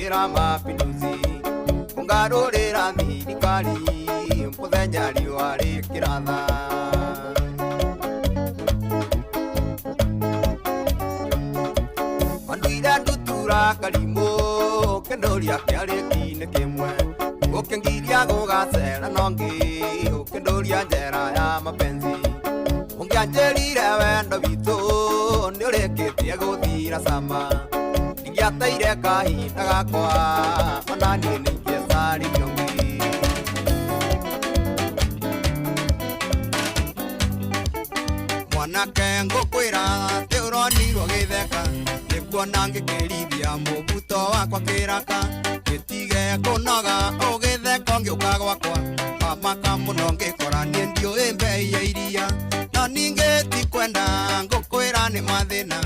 Rũgamĩrĩra mapinduzi Ũngarũrĩra thirikari Mũthenya riũa rĩkĩratha Manduire ndutura karimũ Ũkĩndũria kĩarĩki nĩ kĩmwe Ũkĩngiria gũgacera nongĩ Ũkĩndũria njera ya mapenzi Ũngĩanjĩrire wendo witũ Nĩ ũrĩkĩtie gũthira sama Ningĩateire kahinda gakwa Ona niĩ nĩingĩacarire ũngĩ Mwanake ngũkwĩra atĩ ũronirwo gĩtheka Nĩkuona ngĩkĩrithia mũbuto wakwa kĩraka Gĩtige kũnoga ũgĩtheka ngĩũka gwakwa Amaka mũno ngĩkora niĩ ndiũĩ mbei ya iria Na ningĩ tikwenda ngũkwĩra nĩ mathĩna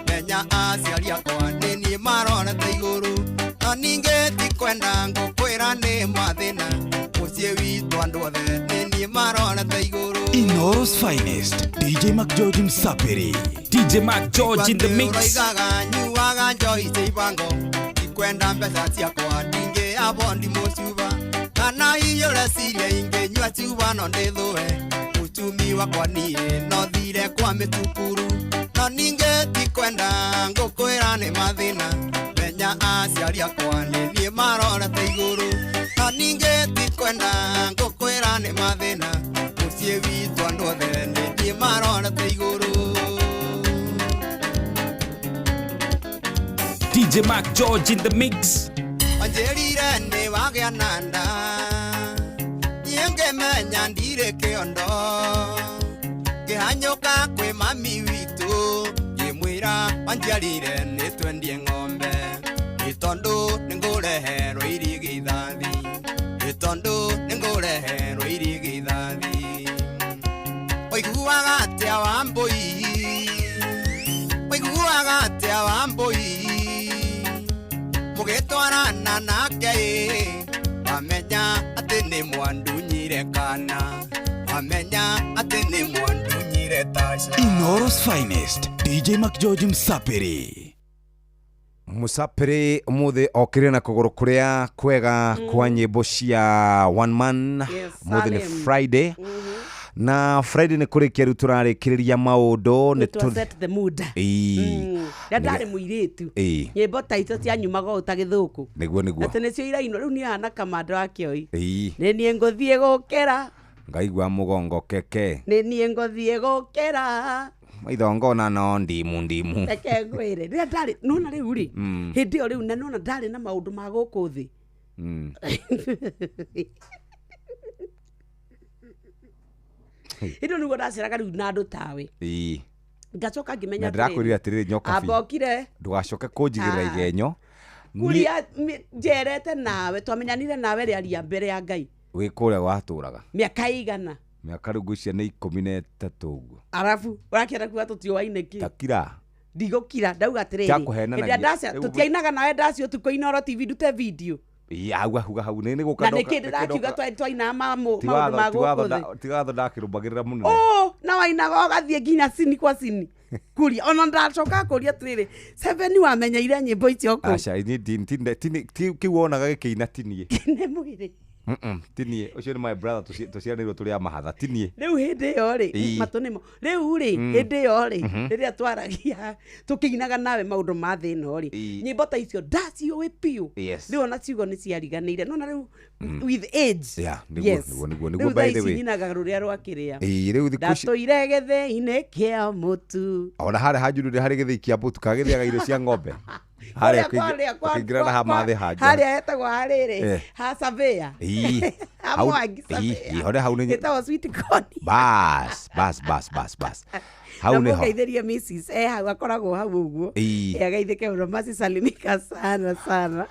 Menya aciari akwa nĩ niĩ marorete igũrũ Na ningĩ tikwenda ngũkwĩra nĩ mathĩna Mũciĩ witũ andũ othe nĩ niĩ marorete igũrũ Inoro's finest, DJ Mac George Msapiri. DJ Mac George in the mix. Oigaga nyuaga njoi ceibango Ikwenda mbeca ciakwa ndingĩ abondi mũcuba Kana iyũre ciria ingĩnyua cuba no ndĩthũe Uchumi wakwa niĩ no thire kwa mĩtukuru No ningĩ tikwenda ngũkwĩra nĩ mathĩna Menya aciari akwa nĩ niĩ marorete igũrũ No ningĩ tikwenda ngũkwĩra nĩ mathĩna Mũciĩ witũ andũ othe nĩ niĩ marorete igũrũ DJ Mac George in the mix. Anjerire nĩ wagĩa na nda Niĩ ngĩmenya ndirĩ kĩondo Ngĩhanyũka kwĩ mami witũ Ngĩmwĩra anjerire nĩ twendie ng'ombe Nĩ tondũ nĩ ngũreherwo iria gĩthathi Nĩ tondũ nĩ ngũreherwo iria gĩthathi Ũiguaga atĩa Wambũi Ũiguaga atĩa Wambũi Mũgĩtwarana nake Wamenya atĩ nĩ mwandunyire kana Wamenya atĩ nĩ mwandunyire Tasha Inoro's finest, DJ Mac George Msapiri. Musapiri umuthi okire na kuguru kuria kwega kwa nyimbo cia one man muthi ni Friday na Friday ni kurikia riu turarikiriria maundu ni to set the mood ndari muiritu nyimbo taito cia nyumaga utagithuku niguo ati nicio iraino riu ni ana kamando akioi ni nie nguthie gukira ngaigua mugongo keke ni nie nguthie gukira maithongona no ndimu reke ngwire ria ndari nona riu ri hindi o riu na nona ndari na maundu ma guku thi Indo niguo ndaciraga riu na andu tawe ngacoka ngimenya ndirakwirira atiriri nyoka fi abokire ndugacoke kunjigirira igenyo kuria njerete nawe twamenyanire nawe ria mbere ya Ngai wi kuria gwaturaga miaka igana miaka riu ngwiciria ni 13 uguo arafu urakienda kuga tutioaine ki takira ndigukira ndauga atiriri ndia ndacia tutiainaga nawe ndacio tuko Inoro TV ndute video hau nene gukana na nikindi ndakiuga twaina maundu ma guku tigatho ndakirubagirira muno na wainaga ugathie nginya sini kwa sini kuria ona ndacoka kuria atiriri 7 wamenyeire nyimbo icio ku aca ni kiwonaga gikiina tinie ne mwiri tinie ucio ni my brother tuciarirwo turi a mahatha tinie riu hindi yo ri matunimo riu ri hindi yo ri riria twaragia tukiinaga nawe maundu ma thino ri nyimbo ta icio ndacio wi piu riu ona ciugo ni ciariganire nona riu with age niguo by the way nyinaga ruria rwakiria riu ndatuire githii-ini kia mutu ona hare hajuru hari githii kia mutu kagithiaga irio cia ng'ombe Haria na hamathi haja haria etagwa hariri ha savea amwangi savea hore hau ni etawa sweet corn bas hau ni ho geithiria Mrs hau akoragwo hau uguo ageithike Romasi salimika sana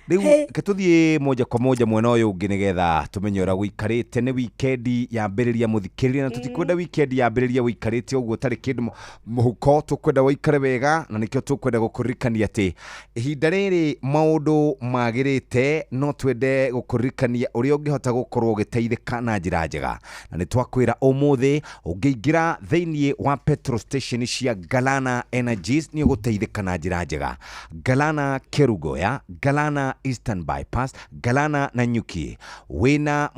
riu ketuthie moja kwa moja mwena uyu ungi nigetha tumenye ura guikarite ni weekend yambiriria muthikiriria na tutikwenda weekend yambiriria guikarite uguo tari kindu muhuko tukwenda guikare wega na nikio tukwenda gukurikania ati ihinda riri maundu magirite no twende gukurikania uria ungihota gukorwo giteithika na njira njega na ni twakwira umuthi ungiingira theinie wa petrol station cia Galana Energies ni uguteithika na njira njega Galana Kerugoya Galana Eastern Bypass, Galana na Nyuki. Wina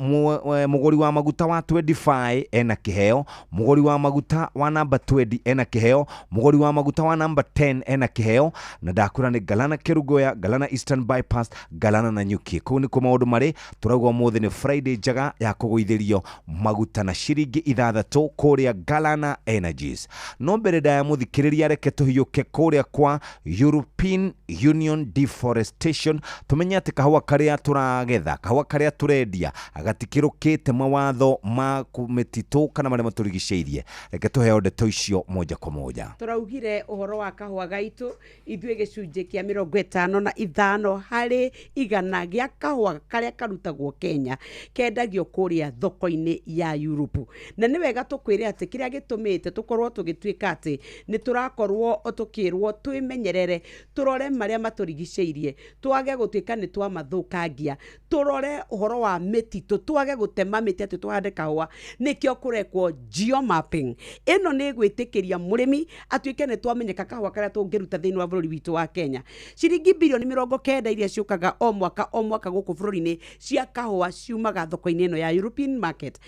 mugori wa maguta wa 25 ena kiheo, mugori wa maguta wa number 20 ena kiheo, mugori wa maguta wa number 10 ena kiheo, na ndakura ni Galana Kerugoya, Galana Eastern Bypass, Galana na Nyuki. Kuu ni kwa maundu mari turagwa mothe ni Friday njaga ya kuguithirio maguta na ciringi 6 kuria Galana Energies. No mbere da muthikiriria reke tuhiyuke kuria kwa European Union Deforestation. Tumenya ati kahua karia turagetha, kahua karia turendia agatikirukite mawatho ma kumetitu kana maria maturigiceirie. Reke tuheo ndeto icio moja kwa moja. Turaugire uhoro wa kahua gaitu ithue gicunje kia 55 hari igana gia kahua karia karutagwo Kenya kendagio kuria thoko-ini ya Europe. Na ni wega tukwire ati kiria gitumite tukorwo tugitwika ati ni turakorwo tukirwo twimenyerere, turore maria maturigiceirie, twage gutwika ni twa mathukangia, turore uhoro wa metitu, twage gutema miti ati twahande kahua. Nikio kurekwo geomapping. Ino ni gwitikiria murimi atwike ni twamenyeka kahua karia tungiruta thiini wa bururi witu wa Kenya. Ciringi bilioni 90 iria ciukaga o mwaka guku bururi-ini cia kahua ciumaga thoko-ini ino ya European market.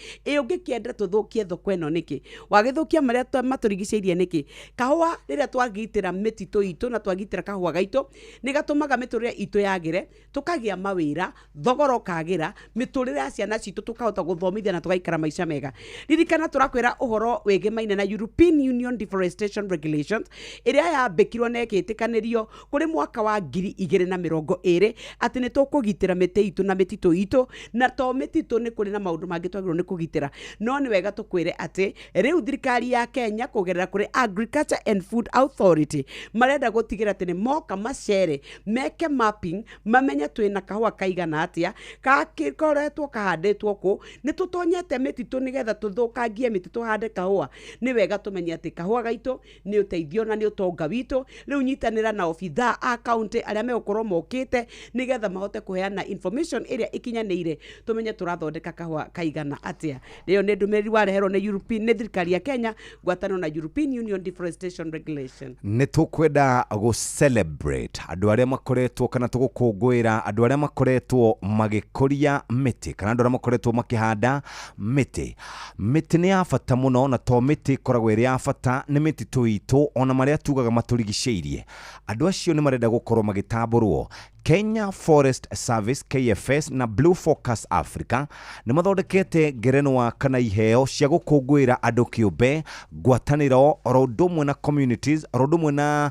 Ungikienda tuthukie thoko ino niki? Wagithukia maria maturigiceirie niki? Kahua riria twagitira metitu itu na twagitira kahua gaitu ni gatumaga miturire itu yagire, tukagia mawira, thogoro kagira, miturire ya ciana citu tukahota guthomithia na tugaikara maisha mega. Ririkana turakwira uhoro wegemaine na European Union Deforestation Regulations iria yambikirwo na ikitikanirio kuri mwaka wa 2020 ati ni tukugitira miti itu na metitu itu, na to metitu ni kuri na maundu mangi twagirwo ni kugitira. No ni wega tukwire ati riu thirikari ya Kenya kugerera kuri Agriculture and Food Authority marenda gutigira ati ni moka macere meke mapping, mamenye twina kahua kaigana atia, kakikoretwo kahandetwo ku, ni tutonyete metitu nigetha tuthukangie metitu hande kahua. Ni wega tumenye ati kahua gaitu ni uteithio na ni utonga witu. Riu nyitanira na ofitha a county aria megukorwo mokite nigetha mahote kuheana information iria ikinyanire, tumenye turathondeka kahua kaigana atia. Rio ni ndumiri wareherwo ni European ni thirikari ya Kenya gwatano na European Union Deforestation Regulation. Ni tukwenda go celebrate andu aria makoretwo kana tugukungwira andu aria makoretwo magikuria miti kana andu aria makoretwo makihanda miti. Miti ni ya bata muno, na to miti koragwo iri ya bata ni miti tuitu ona maria tugaga maturigiceirie. Andu acio ni marenda gukorwo magitamburwo. Kenya Forest Service KFS na Blue Focus Africa ni mathondekete ngerenwa kana iheo cia gukungwira andu kiumbe, ngwataniro, rodumwe na communities, rodumwe na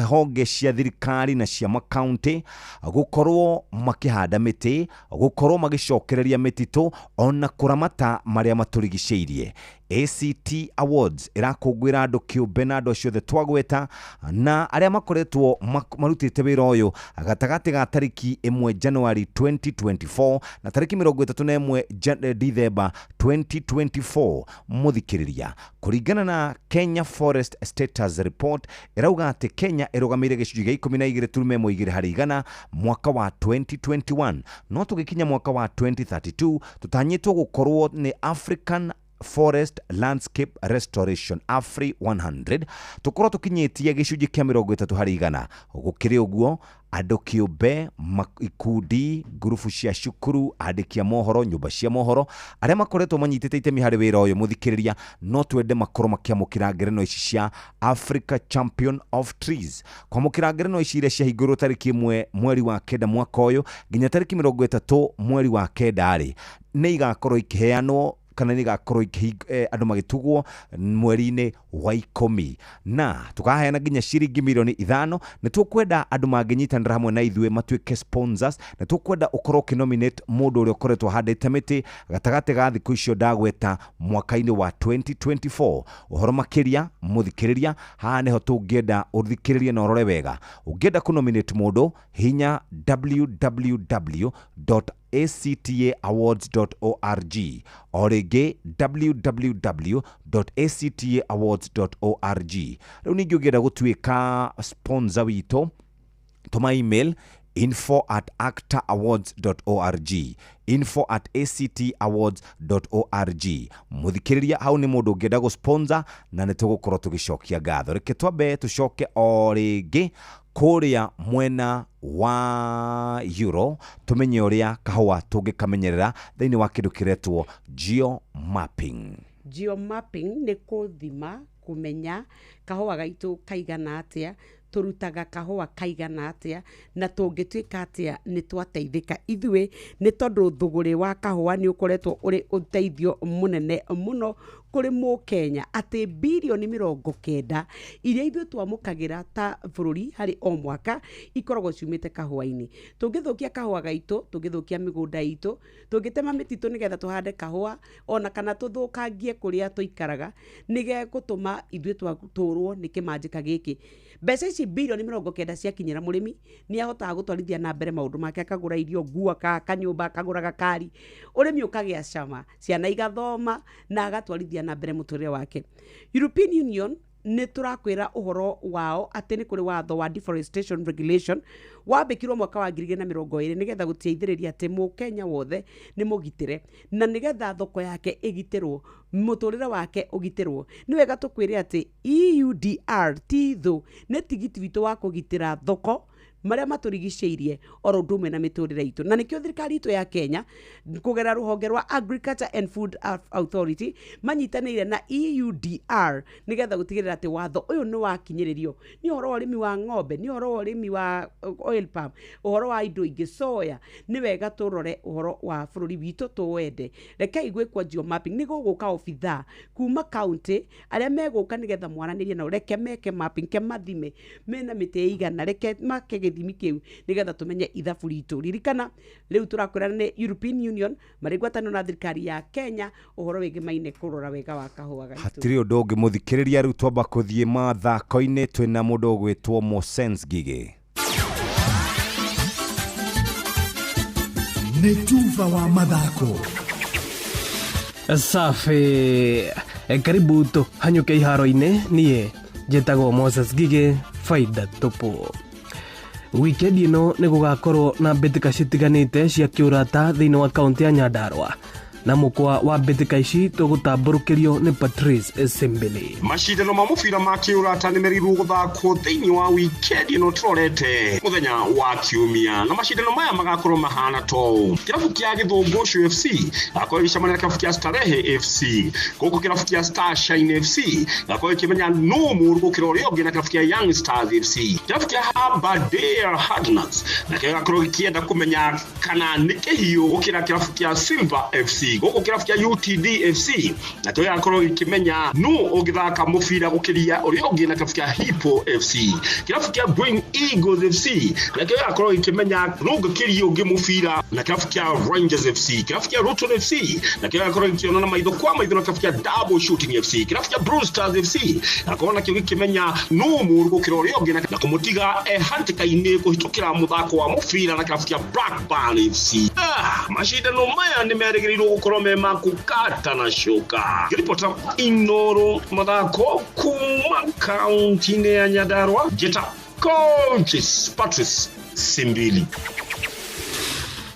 honge cia thirikari na cia makaunti gukorwo makihanda miti, gukorwo magicokereria mititu ona kuramata maria maturigiceirie. ACT Awards irakungwira andu kiumbe na andu acio the twagweta na aria makoretwo marutite wira uyu agatagati ga tariki 1 January 2024 na tariki 31 December 2024. Muthikiriria kuringana na Kenya Forest Status Report irauga ati Kenya irugamire gicunji gia 12.2 hari igana mwaka wa 2021, no tugikinya mwaka wa 2032 tutanyitwo gukorwo ni African Forest Landscape Restoration AFRI 100 tukorwo tukinyitie gicunji kia 30 hari igana. Gukiri uguo andu kiumbe, ikundi, ngurubu cia cukuru, andikia mohoro, nyumba cia mohoro aria makoretwo manyitite itemi hari wira uyu muthikiriria no twende makorwo makiamukira ngerenwa ici cia Africa Champion of Trees. Kwamukira ngerenwa ici iria cia hingurwo tariki 1 mweri wa 9 mwaka uyu nginya tariki 30 mweri wa 9 ri ni igakorwo ikiheanwo kana ni gakorwo andu magitugwo mweri-ini wa 10 na tukaheana nginya ciringi milioni 5. Ni tukwenda andu manginyitanira hamwe na ithue matuike sponsors, na tukwenda ukorwo kinominate mundu uria ukoretwo handite miti gatagati ga thiku icio ndagweta mwaka-ini wa 2024. Uhoro makiria muthikiriria haha niho tungienda uthikiririe na urore wega. Ungienda kunominate mundu hinya www.actaawards.org orege www.actaawards.org. Riu ningi ungienda gutuika sponsor wito tuma email info@actaawards.org info@actaawards.org. Muthikiriria hau ni mundu ungienda go sponsor na nitugukorwo tugicokia ngatho. Reke twambe tucoke o ringi kuria mwena wa Euro tumenye uria kahua tungikamenyerera thiini wa kindu kiretwo geomapping. Geomapping ni kuthima kumenya kahua gaitu kaigana atia, turutaga kahua kaigana atia, na tungituika atia ni twateithika ithwe ni tondu thuguri wa kahua ni ukoretwo uri uteithio munene muno kuri mu Kenya ati bilioni 90 iria ithu twamukagira ta bururi hari o mwaka ikoragwo ciumite kahua-ini. Tungithukia kahua gaitu, tungithukia migunda itu, tungitema mititu nigetha tuhande kahua, ona kana tuthukangie kuria tuikaraga nige gutuma ithu twaturwo ni kimanjika giki. Mbeca ici bilioni 90 ciakinyira murimi ni ahotaga gutwarithia na mbere maundu make, akagura irio, nguo, kanyumba, akagura gakari, urimi ukagia cama, ciana igathoma na agatwarithia na mbere muturire wake. European Union ni turakwira uhoro wao ati ni kuri watho wa deforestation regulation wambikirwo mwaka wa 2020 nigetha gutieithiriria ati mu Kenya wothe ni mugitire na nigetha thoko yake igitirwo, muturire wake ugitirwo. Ni wega tukwire ati EUDR tithu ni tigiti witu wa kugitira thoko maria maturigiceirie oro ndume na miturire itu. Na nikio thirikari itu ya Kenya kugera ruhonge rwa Agriculture and Food Authority manyitanire na EUDR nigetha gutigirira ati watho uyu ni wakinyiririo. Ni horo wa urimi wa ng'ombe, ni horo wa urimi wa oil palm, uhoro wa indo ingi soya. Ni wega turore uhoro wa bururi witu tuwende. Reke igwe kwa geomapping ni guguka ofitha kuma county aria meguka nigetha mwaranirie na reke meke mapping ke mathime mena mite igana, reke make githimi kiu nigetha tumenye ithabu ritu. Ririkana riu turakwirana ni European Union mari ngwatanio na thirikari ya Kenya uhoro wigi maine kurora wega wa kahua gaitu. Hatiri undu ungi muthikiriria riu twamba kuthie mathako-ini twina mundu gwitwo Mosens Gige. Ni tuva wa mathako. Safi, karibu tu hanyuke iharo-ini nie njitagwo Moses Gige faida tupu. Weekend ino ni gugakorwo na mbitika citiganite cia kiurata thiini wa kaunti ya Nyandarua na mukwa wa mbitika ici tugutamburukirio ni Patrice Simbili. Mashindano ma mubira ma kiurata ni meriru guthakwo thiini wa weekend ino turorete muthenya wa kiumia, na mashindano maya magakorwo mahana to kirabu kia Githungushu FC akorwo icamana na kirabu kia Starehe FC, guku kirabu kia Star Shine FC akorwo ikimenya no murgo kirori ogi na kirabu kia Young Stars FC, kirabu kia Aberdare Hardnacks na kirabu kienda kumenya kana nikihio gukira kirabu kia Silver FC, guku kirabu kia UTD FC na toya akorwo ikimenya no ogithaka mubira gukiria uri ogi na kirabu kia Hippo FC, kirabu kia Green Eagles FC na toya akorwo ikimenya no gukiria ogi mubira na kirabu kia Rangers FC, kirabu kia Roton FC na toya akorwo ikiona maitho kwa maitho na kirabu kia Double Shooting FC, kirabu kia Blue Stars FC akona kio ikimenya no murgo kirori ogi na kumutiga handika-ini kuhitukira muthako wa mubira na kirabu kia Blackburn FC. Mashindano maya ni merigiriro gukorwo me makukata na shoka. Ripota Inoro mathako kuma kaunti ya Nyandarua jeta coaches Patrice Simbili.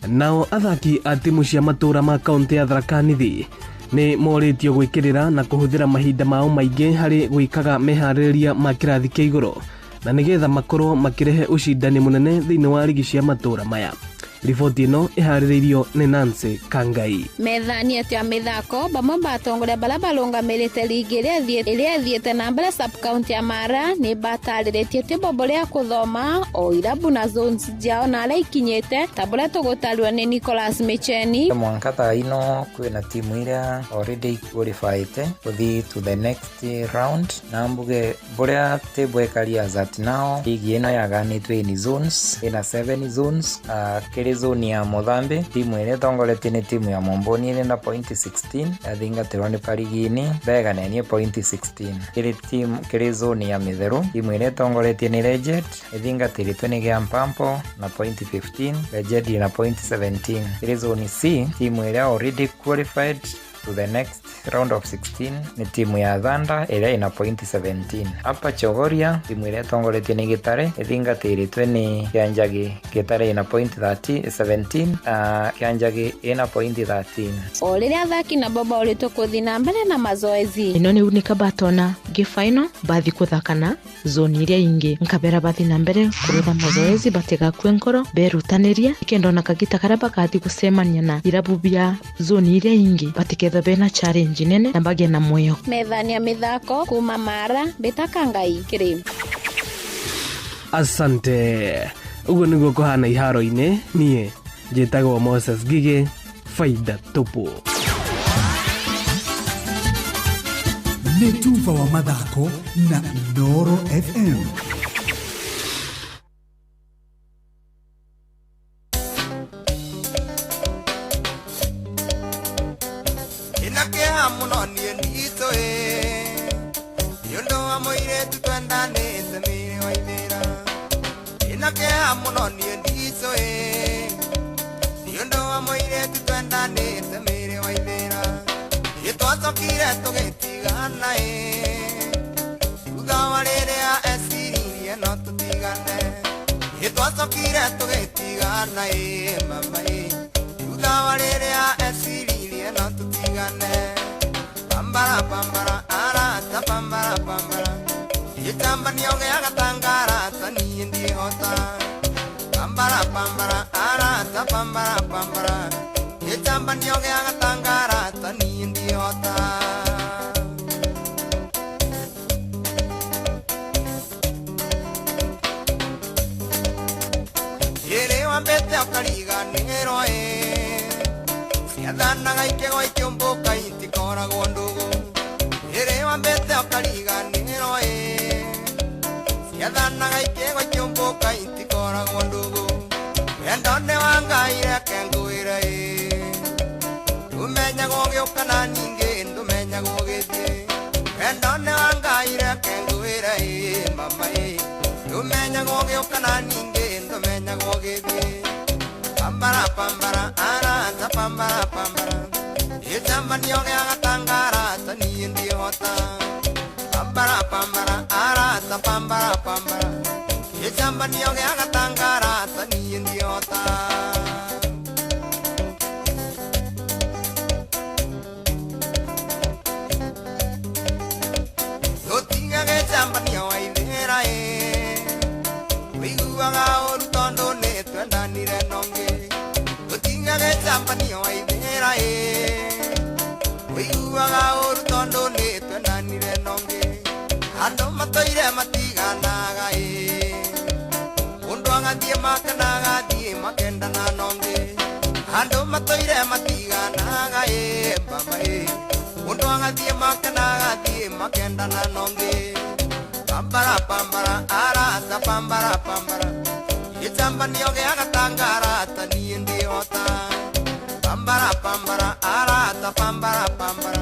Nao athaki a timu cia matura ma kaunti ya Tharaka Nithi ni moritio gwikirira na kuhuthira mahinda mao maingi hari gwikaga mehaririria ma kirathi kia iguru na nigetha makorwo makirehe ucindani munene thiini wa ligi cia matura maya. Riboti ino ihaririirio ni Nancy Kangai. Methani ya mithako bamwe batongoria bala balungamirite ligi iria thiete na mbere sub county ya Mara ni batariritie tibobo ria kuthoma o irabu na zones jao na aria ikinyite tabule tugutarwa ni Nicholas Micheni. Mwankata ino kwina timu iria already qualified kuthi to the next round na mbuge buria table careers at now ligi ino yaganitwe ni zones ina 7 zones zone ya Mothambe timu ile tongolete ni timu ya Momboni ile na point 16 yathinga tironi parigini bega na ni point 16 ile timu kile zone ya Mitheru timu ile tongolete ni Legend yathinga tiritoni ya Mpampo na point 15 Legend na point 17 ile zone C timu ile already qualified to the next round of 16 ni timu ya Thunder ĩrĩa ina point 17. Hapa Chogoria timu ĩrĩa tongoretie ni Gitare ĩthingatĩrĩtwe ni Kĩanjagi. Gitare ina point 17, Kĩanjagi ina point 13. O rĩrĩa athaki na Boba ũrĩtwo kũthi na mbere na mazoezi. Ino ni unika batona gifaino bathi kuthakana zoni iria ingi nkabera bathi na mbere kurutha mazoezi batega kwenkoro berutaniria ikendona kagita karaba kathi gusemania na irabu bia zoni iria ingi batiketha bena challenge nene na bage na moyo methania mithako kuma Mara Betakangai Kirim. Asante. Ugo niguo kuhana iharo-ini nie njitagwo Moses Gige Faida Tupu. Netuva wa mathako na Noro FM. Inakea muno nie ndito yondo wa moire tutwendane semire wa ivera. Inakea muno nie ndito yondo wa moire tutwendane semire wa ivera. Yetwazo kire tugetigana ugawarere ya esiri no tutigane. Yetwazo kire tugetigana mama ugawarere ya esiri no tutigane. Pambara pambara arata pambara pambara yetamba nyoge agatangara tani ndi hota. Pambara pambara arata pambara pambara yetamba nyoge agatangara tani ndi hota. Yere wambete okariga nero siadana gaike goike umboka intikora gondugo. Yere wambete okariga nero siadana gaike goike umboka intikora gondugo. Endone wangaire kenguire umenya goge okana ninge ndumenya goge die. Endone wangaire kenguire mama umenya goge okana ninge ndumenya goge die. Pambara pambara arata pambara pambara yetamba nyoge agatangara tani ndi hota. Pambara pambara arata pambara pambara yetamba nyoge agatangara tani ndi hota. Lotinga ge jamba nyoga ivera wiguaga orutondo ne twendanire nonge. Lotinga ge jamba nyoga ivera wiguaga orutondo ne twendanire nonge. Ando matoire matiganaga undu agathie makanaga thie makenda na nonge. Ando matoire matiganaga mama undu agathie makanaga thie makenda na nonge. Pambara pambara arata pambara pambara yetamba nyoge agatangara tani ndi hota. Pambara pambara arata pambara pambara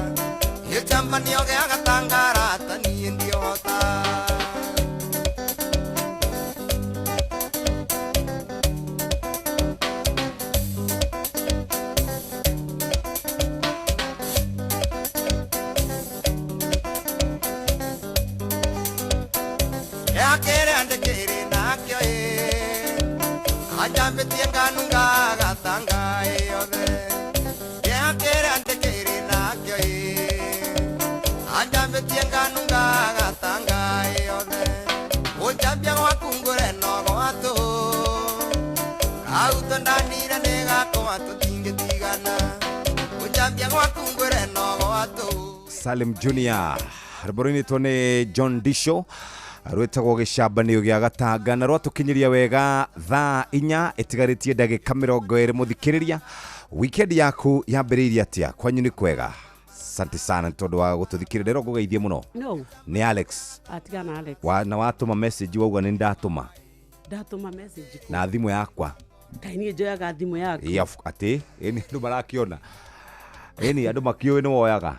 yetamba nyoge agatangara tani ndi hota. Ya kere ande kere na kyo ajambe tienga nunga gatanga ode. Ya kere ande kere na kyo ajambe tienga nunga gatanga ode. Ojambia wa kungure no goato auto ndanira nega goato tinge tigana. Ojambia wa kungure no goato. Salim Junior Rboroni tone John Disho rwetagwo gicambanio gia gatanga na rwatukinyiria wega thaa 4 itigarĩtie ndagĩka 20 muthikĩrĩria. Weekend yaku yambĩrĩirie atia kwanyu ni kwega? Asante sana tondu wa gututhikĩrĩria rogogeithie muno. No. Ni Alex. Atigana Alex. Na watuma message wauga ni ndatuma. Ndatuma message na thimu yakwa. Kaini njoyaga thimu yaku. Ati eni andu marakiona. Eni andu makioi ni woyaga.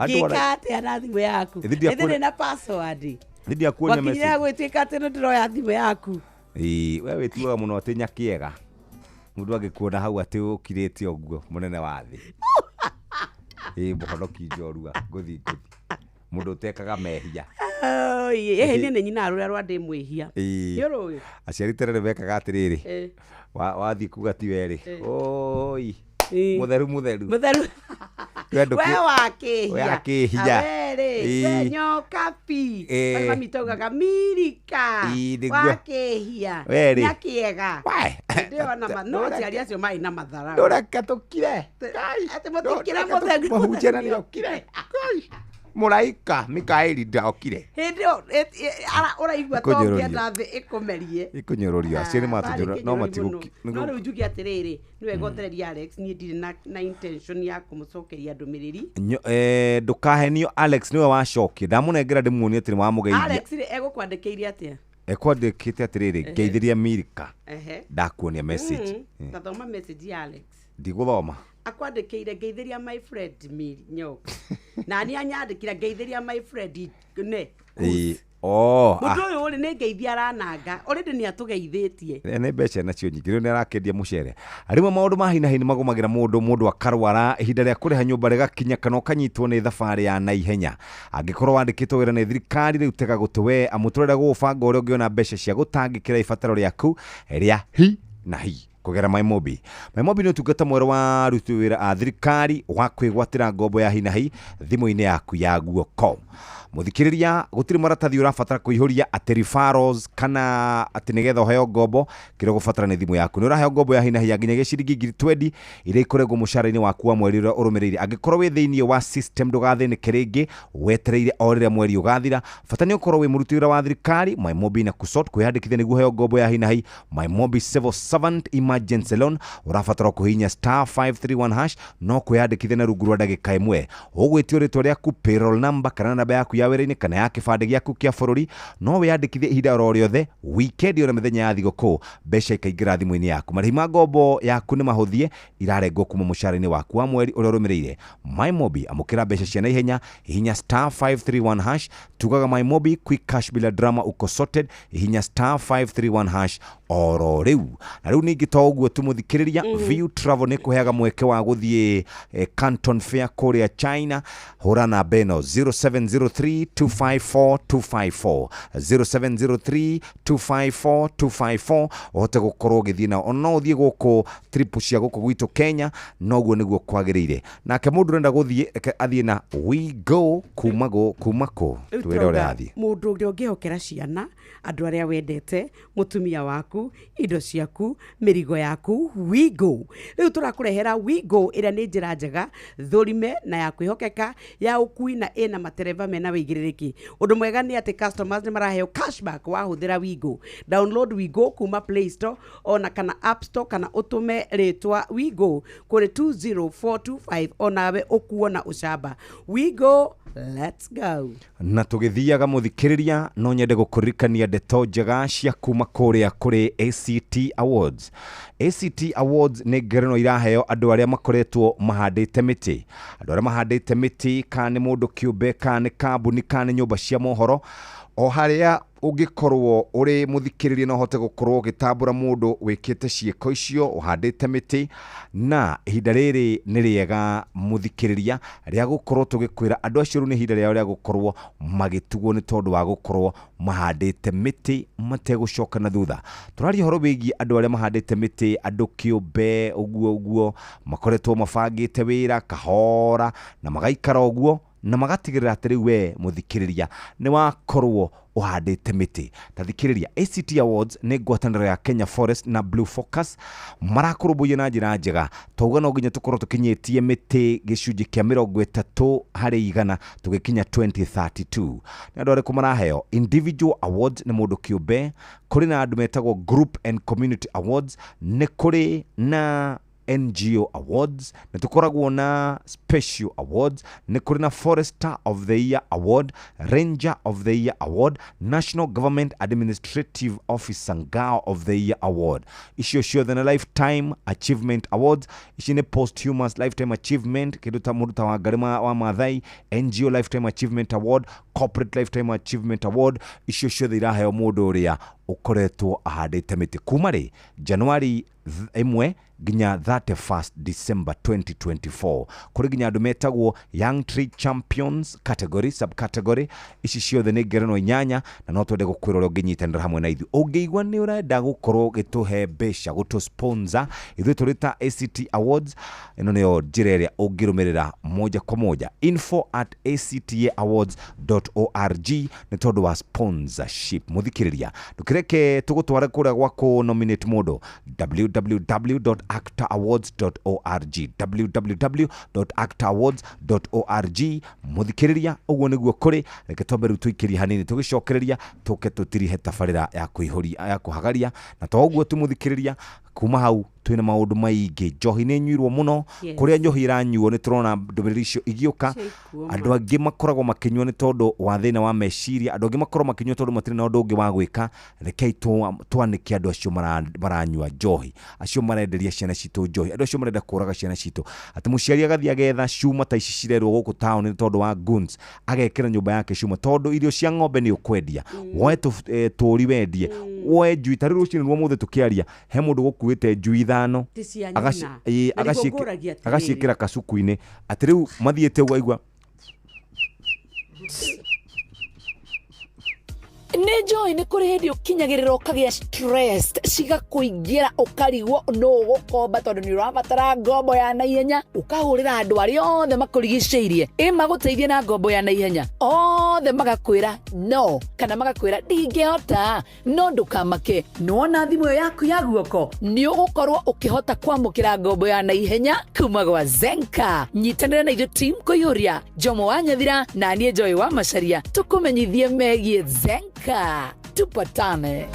Gikate ana thimu yaku. Ethene na password. Ndia kuonya message. Wakinya gwĩtĩka atĩ no ndiroya thimũ yaku. Wewe tuaga muno atĩ nyakiega. Mundu agikuona hau atĩ ukirĩte ũguo munene wa thĩ. Mũhonoki njorua ngũthi mũndũ tekaga mehia ehe nĩ nyina rũrĩa rwa ndĩ mwĩhia yũrũĩ aciari terere bekaga atĩrĩrĩ wathiĩ kuga ti werĩ oi mutheru we wakĩhia werĩ senyoka pi mamitaugaga mirika wakĩhia nyakĩega ndĩona no aciari acio marĩ na mathara ndũreka tũkire atĩ mũtikire mũtheru mũhunjia nĩ okire Mũraika Mikaeli ndaokire hindi ũraigua to ngĩenda thĩ ĩkũmerie ĩkũnyũrũrio aciari matũnyũrũra no matigũki no rĩu njuge atĩrĩrĩ nĩwe gothereria Alex niĩ ndirĩ na intention ya kũmũcokeria ndũmĩrĩri ndũkahenio Alex nĩwe wacokia ndamũnengera ndĩmuonie atĩ nĩ wamũgeithia Alex egũkwandĩkĩire atĩa ekwandĩkĩte atĩrĩrĩ ngeithĩria Mirika ndakuonia message tathoma message ya Alex ndigũthoma akwandĩkĩire ngeithĩria my friend Nyoka na niĩ anyandĩkĩra ngeithĩria my friend ne mũndũ ũyũ ũrĩ nĩ ngeithia arananga already nĩ atũgeithĩtie nĩ mbeca nacio nyingĩ rĩu nĩ arakendia mũcere rĩmwe maũndũ ma hinahi nĩ magũmagĩra mũndũ akarwara ihinda rĩa kũrĩha nyũmba rĩgakinya kana ũkanyitwo nĩ thabarĩ ya naihenya angĩkorwo wandĩkĩtwo wĩra nĩ thirikari rĩu tega gũtũ we amũtũrĩre gũgũbanga ũrĩa ũngĩona mbeca cia gũtangĩkĩra ibataro rĩaku rĩa hi na hi kugera MyMobi. MyMobi nĩ ũtungata mwerũ wa aruti wĩra a thirikari wa kwĩgwatĩra ngombo ya hi na hi thimũ-inĩ yaku ya guoko. Mũthikĩrĩria gũtirĩ maratathi ũrabatara kũihũria atĩ referrals kana atĩ nĩgetha ũheo ngombo kĩrĩa ũgũbatara nĩ thimũ yaku. Nĩ ũraheo ngombo ya hi na hi ya nginyagia ciringi 20 iria ikoragwo mũcara-inĩ waku wa mweri ũrĩa ũrũmĩrĩire. Angĩkorwo wĩ thĩinĩ wa system ndũgathĩnĩke rĩngĩ wetereire o rĩrĩa mweri ũgathira. Bata nĩ ũkorwo wĩ mũruti wĩra wa thirikari. MyMobi na KUSOT kwĩyandĩkithia nĩguo ũheo ngombo ya hi na hi. MyMobi Civil Servant Emergency Loan ũrabatara kũhihinya *531# no kwĩyandĩkithia na rungu rwa ndagĩka ĩmwe. Ũgwĩtio rĩtwa rĩaku, payroll number kana namba yaku ya wĩra-inĩ kana ya kĩbandĩ gĩaku kĩa bũrũri, no wĩyandĩkithie ihinda o rĩothe, weekend ona mĩthenya ya thigũkũ, mbeca ikaingĩra thimũ-inĩ yaku. Marĩhi ma ngombo yaku nĩ mahũthie, irarengwo kuma mũcara-inĩ waku wa mweri ũrĩa ũrũmĩrĩire. MyMobi amũkĩra mbeca cia naihenya, hihinya *531#, tugaga MyMobi quick cash bila drama uko sorted, hihinya *531# oro rĩu. Na rĩu ningĩ to ũguo tũmũthikĩrĩria, View Travel nĩ kũheaga mweke wa gũthiĩ Canton Fair kũrĩa China. Hũra namba ĩno 0703254254 0703254254 ũhote gũkorwo ũgĩthiĩ nao. Ona no ũthiĩ gũkũ trip cia gũkũ gwitũ Kenya, noguo nĩguo kwagĩrĩire. Nake mũndũ ũrenda gũthiĩ athiĩ na We Go kuma kũ twĩre ũrĩa athiĩ. Mũndũ ũrĩa ũngĩhokera ciana, andũ arĩa wendete, mũtumia waku, indo ciaku, mĩrigo yaku, We Go. Rĩu tũrakũrehera We Go ĩrĩa nĩ njĩra njega, thũrime na ya kwĩhokeka ya ũkui na ĩna matereva mena wĩigĩrĩrĩki. Ũndũ mwega nĩ atĩ customers nĩ maraheo cashback wahũthĩra We Go. Download We Go kuma Play Store ona kana App Store kana ũtũme rĩtwa We Go kũrĩ 20425 onawe ũkuo na ũcamba. We Go, let's go. Na tũgĩthiaga mũthikĩrĩria, no nyende gũkũririkania ndeto njega cia kuma kũrĩa kũrĩ ACT Awards. ACT Awards nĩ ngerenwa iraheo andũ arĩa makoretwo mahandĩte mĩtĩ. Andũ arĩa mahandĩte mĩtĩ, kana nĩ mũndũ kĩũmbe, kana nĩ kambuni, kana nĩ nyũmba cia mohoro, o harĩa ũngĩkorwo ũrĩ mũthikĩrĩria no hote gũkorwo ũgĩtambũra mũndũ wĩkĩte ciĩko icio, ũhandĩte mĩtĩ. Na ihinda rĩrĩ nĩ rĩega mũthikĩrĩria rĩa gũkorwo tũgĩkwĩra andũ acio nĩ ihinda rĩao rĩa gũkorwo magĩtugwo nĩ tondũ wa gũkorwo mahandĩte mĩtĩ mategũcoka na thutha. Tũraria ũhoro wĩgiĩ andũ arĩa mahandĩte mĩtĩ, andũ kĩũmbe ũguo makoretwo mabangĩte wĩra kahora na magaikara ũguo na magatigĩrĩra atĩ rĩu we mũthikĩrĩria nĩ wakorwo ũhandĩte mĩtĩ. Tathikĩrĩria, ACT Awards nĩ ngwatanĩro ya Kenya Forest na Blue Focus marakũrũmbũiya na njĩra njega. Twauga no nginya tũkorwo tũkinyĩtie mĩtĩ gĩcunjĩ kĩa 30% tũgĩkinya 2032. Nĩ andũ arĩkũ maraheo? Individual Awards nĩ mũndũ kĩũmbe, kũrĩ na andũ metagwo Group and Community Awards, nĩ kũrĩ na NGO Awards, nĩ tũkoragwo na Special Awards, nĩ kũrĩ na Forester of the Year Award, Ranger of the Year Award, National Government Administrative Officer Ngao of the Year Award. Icio ciothe na Lifetime Achievement Awards, ici nĩ Posthumous Lifetime Achievement, kĩndũ ta mũndũ ta Wangari wa Maathai, NGO Lifetime Achievement Award, Corporate Lifetime Achievement Award. Icio ciothe iraheo mũndũ ũrĩa ukoretwo ahandite miti kuma ri January 1 nginya 31st December 2024 kuri nginya andu metagwo Young Tree Champions category subcategory ici ciothe ni ngerenwa 8 na no twende gukwira uri nginyitanira hamwe na ithu ungiigwa ni urenda gukorwo gituhe mbeca gutu sponsor ithu turita ACT Awards ino niyo njira iria ungirumirira moja kwa moja info@actaawards.org ni tondu wa sponsorship muthikiriria ndukireke tugutware kuria gwako nominate modo www.actaawards.org www.actaawards.org muthikiriria uguo niguo kuri reke twambe riu tuikiria hanini tugicokereria tuke tutirihe tabarira ya kuihoria ya kuhagaria na to uguo tumuthikiriria kuma hau twina maundu maingi njohi ni nyuirwo muno kuria njohi iranyuo ni turona ndumiriri icio igioka andu angi makoragwo makinywa ni tondu wa thina wa meciria andu angi makoragwo makinywa tondu matire na undu ungi wa gwika rekei twanike andu acio maranyua njohi acio marenderia ciana citu njohi andu acio marenda kuraga ciana citu ati muciari agathia getha cuma ta ici cirerwo guku town ni tondu wa guns agekira nyumba yake cuma tondu irio cia ng'ombe ni ukwendia woe turi wendie woe njui tariru cini rwo muthe tukiaria he mundu gukuite njui ithano agacikira kasuku-ini ati riu mathiete ugaigua Nĩ njoĩ nĩ kũrĩ hĩndĩ ũkinyagĩrĩra ũkagĩa stressed cigakuingira ũkarigwo no gũkomba tondũ nĩ ũrabatara ngombo ya naihenya ũkahũrĩra andũ arĩa othe makũrigicĩirie magũteithie na ngombo ya naihenya othe magakwĩra no kana magakwĩra ndingĩhota no ndũkamake nĩwona thimũ ĩyo yaku ya guoko nĩ ũgũkorwo ũkĩhota kwamũkĩra ngombo ya naihenya kuma gwa Zenka nyitanĩra na ithuĩ team kũiyũria Jomo wa Nyathira na niĩ Joy wa Macharia tũkũmenyithie megiĩ Zenka tupatane.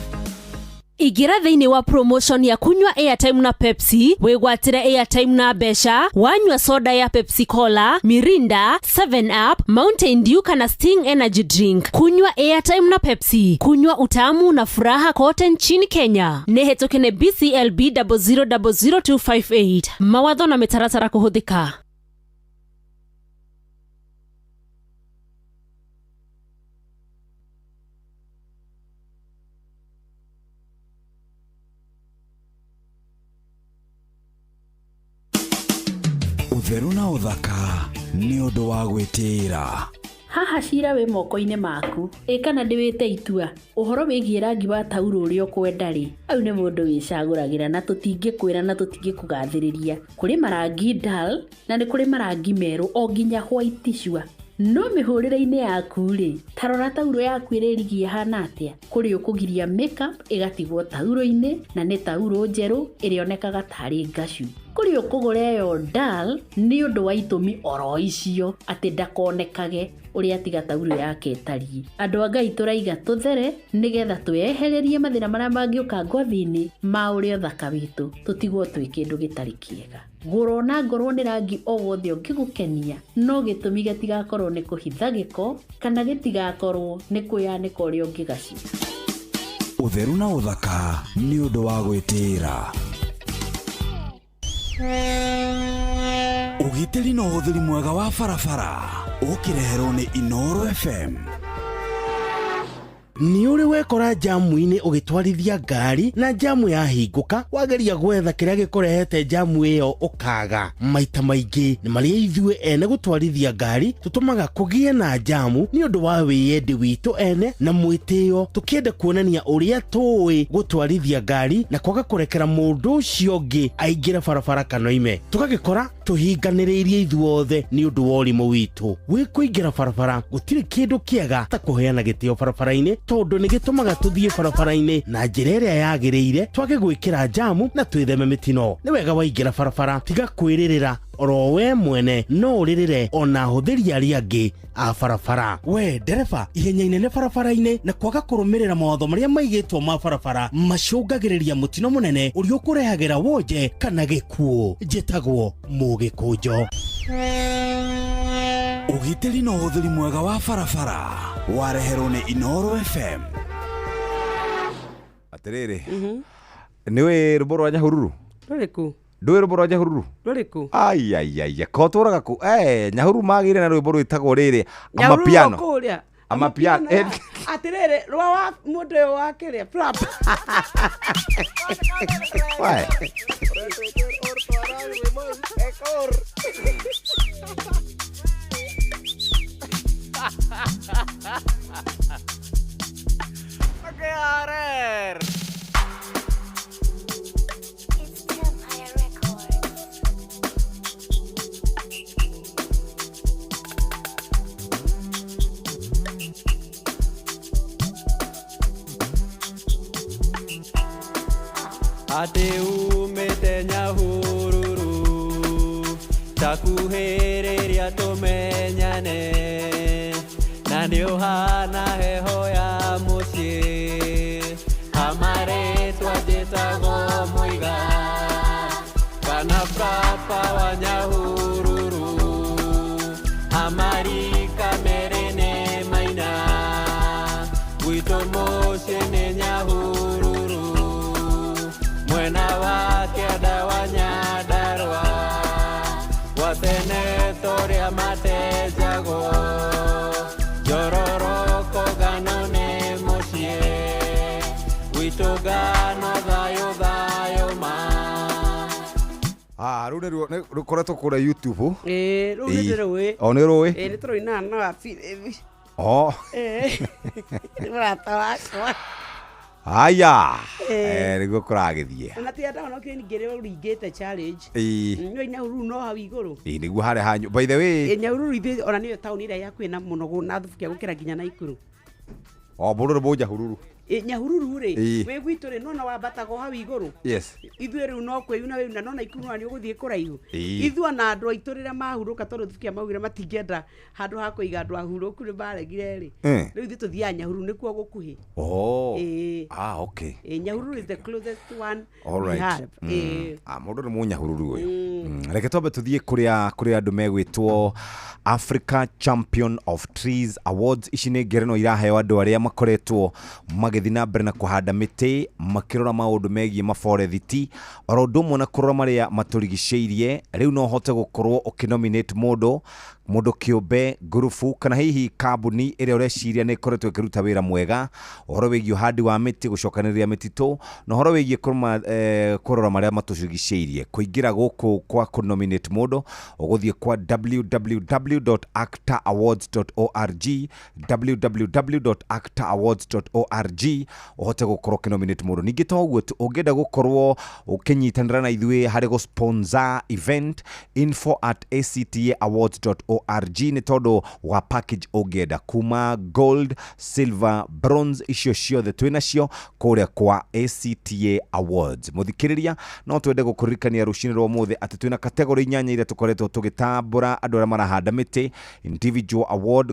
Igira thĩinĩ wa promotion ya kunywa airtime na Pepsi wĩgwatĩre airtime na mbeca wanyua soda ya Pepsi Cola, Mirinda, 7 Up, Mountain Dew kana Sting Energy Drink. Kunywa airtime na Pepsi, kunywa utamu na furaha kote nchini Kenya. Nĩhetũke BCLB 0000258. Mawatho na mĩtaratara kũhũthĩka. Utheru na uthaka ni undu wa gwitira. Haha cira we moko-inĩ maku kana ndĩwĩte itua ũhoro wĩgiĩ rangi wa tauro ũrĩa ũkwenda rĩ au nĩ mũndũ wĩcagũragĩra na tũtingĩkwĩra na tũtingĩkũgathĩrĩria kũrĩ marangi dull na nĩ kũrĩ marangi merũ o nginya white sure no mĩhũrĩre-inĩ yaku rĩ tarora tauro yaku ĩrĩrigie hana atĩa kũrĩ ũkũgiria makeup ĩgatigwo tauro-inĩ na nĩ tauro njerũ ĩrĩonekaga tarĩ ngacu kũrĩ ũkũgũra yo dull nĩ ũndũ wa itũmi oro icio atĩ ndakonekage ũrĩa tiga tauro yake ĩtariĩ andũ a Ngai tũraiga tũthere nĩgetha twĩehererie mathĩna marĩa mangĩũka ngothi-inĩ ma ũrĩa ũthaka witũ tũtigwo twĩ kĩndũ gĩtarĩ kĩega ngũrwo na ngorwo nĩ rangi o wothe ũngĩgũkenia no gĩtũmi gĩtigakorwo nĩ kũhitha gĩko kana gĩtigakorwo nĩ kwĩyanĩka ũrĩa ũngĩgaci. Utheru na uthaka ni undu wa gwitira. Ugitiri na utheri mwega wa barabara ukireherwo ni Inooro FM. Ni uri wekora jamu-inĩ ũgĩtwarithia ngari na jamu yahingũka wageria gwetha kĩrĩa gĩkũrehete jamu ĩyo ũkaga maita maingĩ nĩ marĩa ithuĩ ene gũtwarithia ngari tũtũmaga kũgie na jamu nĩ ũndũ wa wĩyendi witũ ene na mwĩtĩo tũkĩenda kuonania ũrĩa tũĩ gũtwarithia ngari na kwaga kũrekera mũndũ ũcio ũngĩ aingĩre barabara kanoime tũgagĩkora tũhinganĩrĩirie ithuothe nĩ ũndũ wa ũrimũ witũ wĩkũingĩra barabara gũtirĩ kĩndũ kĩega ta kũheana gĩtĩo barabara-inĩ tondu nĩ gĩtũmaga tũthiĩ barabara-inĩ na njĩra ĩrĩa yagĩrĩire twage gwĩkĩra jamu na twĩtheme mĩtino nĩ wega waingĩra barabara tiga kwĩrĩrĩra oro we mwene no ũrĩrĩre ona hũthĩri arĩa angĩ a barabara we ndereba ihenya inene barabara-inĩ na kwaga kũrũmĩrĩra mawatho marĩa maigĩtwo ma barabara macũngagĩrĩria mũtino mũnene ũrĩa ũkũrehagĩra wonje kana gĩkuũ njĩtagwo Mũgĩkũnjo. Ugitiri na utheri mwega wa barabara wareherwo ni Inooro FM. Atiriri niwe rũmbo rwa Nyahururu rũrĩkũ ndũĩ rũmbo rwa Nyahururu rũrĩkũ ai ko tũraga ku Nyahururu magĩire na rwĩmbo rwĩtagwo rĩrĩ amapiano Amapiano. Atirere rwa wa mundu wa kire flap. Why? Okay, arer. Ate umete nyahururu takuhereria tumenyane na ndio hana heho ya mucie amare twajetago muiga kana papa wa nyahururu amari kamerene maina wito moshene nyahururu mwena wake adawanya darwa watenetoria matejago jororoko ganone moshie wito gano thayo thayo ma rukoretwo kura YouTube Rũu nĩ ndĩrũĩ. O nĩ rũĩ? Nĩ tũrũina na wa Filipi. Mũrata wakwa. Aya. Nĩguo kũragĩthiĩ. Na ti ata onokire ningĩrĩ ũringĩte challenge. Nyua Nyahururu no hau igũrũ. Nĩguo harĩa hanyu. By the way. Nyahururu ithuĩ ona nĩyo taũni ĩrĩa yakuĩ na mũno na thubu kĩa gũkĩra nginya Naikuru. Bũrũri bũ Nyahururu. Nyahururu rĩ wĩ gwitũ rĩ nona wambataga hau igũrũ. Yes. Ithuĩ rĩu no kwĩyuna wĩyuna no Naikuru nĩ ũgũthiĩ kũraihu. Ithuĩ na andũ aitũ rĩrĩa mahurũka tondũ thubu kĩa maugire matingĩenda handũ ha kũiga andũ ahurũku nĩ maregire rĩ. Rĩu ithuĩ tuthiaga Nyahururu nĩkuo gũkuhĩ. Okay. Nyahururu is the closest one we have. Mũndũ nĩ Mũnyahururu ũyũ. Reke twambe tuthiĩ kũrĩa andũ megwĩtwo Africa Champion of Trees Awards. Ici nĩ ngerenwa iraheo andũ arĩa makoretwo magĩthiĩ na mbere na kũhanda mĩtĩ makĩrora maũndũ megiĩ maforethiti oro ũndũ ũmwe na kũrora marĩa matũrigicĩirie. Rĩu no hote gũkorwo ũkinominate mũndũ kĩũmbe ngurubu kana hihi kambuni ĩrĩa ũreciria nĩ ĩkoretwo ĩkĩruta wĩra mwega ũhoro wĩgiĩ ũhandi wa mĩtĩ gũcokanĩrĩria mĩtitũ na ũhoro wĩgiĩ kũrora marĩa matũrigicĩirie. Kũingĩra gũkũ kwa kũnominate mũndũ ũgũthiĩ kwa www.actaawards.org www.actaawards.org ũhote gũkorwo ũkinominate mũndũ. Ningĩ to ũguo ũngĩenda gũkorwo ũkĩnyitanĩra na ithuĩ harĩ gũ-sponsor event info@actaawards.org nĩ tondũ wa package ũngĩenda kuma gold, silver, bronze icio ciothe twĩnacio kũrĩa kwa ACTA Awards. Mũthikĩrĩria no twende gũkũririkania rũcinĩ rwa ũmũthĩ atĩ twĩna kategori 8 iria tũkoretwo tũgĩtambũra andũ arĩa marahanda mĩtĩ: individual award,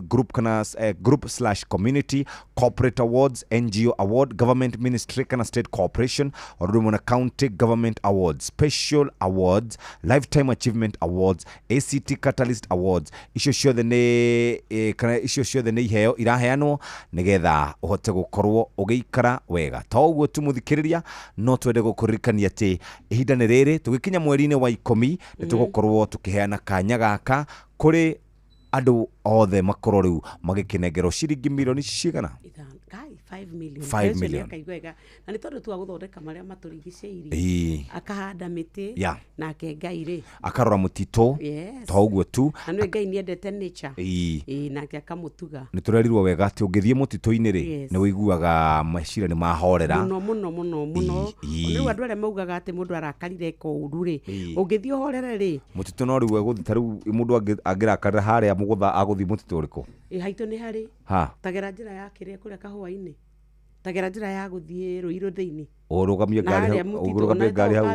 group/community, corporate awards, NGO award, government ministry kana state corporation, or county government awards, special awards, lifetime achievement awards, ACT Catalyst Awards. Icio ciothe nĩ iheo iraheanwo nĩgetha ũhote gũkorwo ũgĩikara wega. To ũguo tu mũthikĩrĩria, no twende gũkũririkania atĩ ihinda nĩ rĩrĩ tũgĩkinya mweri-inĩ wa 10 nĩ tũgũkorwo tũkĩheana kanya gaka kũrĩ andũ othe makorwo rĩu magĩkĩnengerwo ciringi milioni cigana? 5 million. Na nĩ tondũ tu agũthondeka marĩa matũrigicĩirie akahanda mĩtĩ na Ngai rĩ akarora mũtitũ. To ũguo tu, na nĩ Ngai nĩendete nature nake akamũtuga. Nĩ tũrerirwo wega atĩ ũngĩthiĩ mũtitũ-inĩ rĩ nĩ wĩiguaga meciria nĩ mahorera mũno. Rĩu andũ arĩa maugaga atĩ mũndũ arakarire ũũru rĩ ũngĩthiĩ ũhorere rĩ mũtitũ no rĩu egũthiĩ. Ta rĩu mũndũ angĩrakarĩra harĩa mũgũtha agũthiĩ mũtitũ ũrĩkũ? Haitũ nĩ harĩ tagera njĩra ya kĩrĩa kũrĩa kahũa-inĩ, tagera njĩra ya gũthiĩ Rũirũ thĩinĩ ũrũgamie ngari hau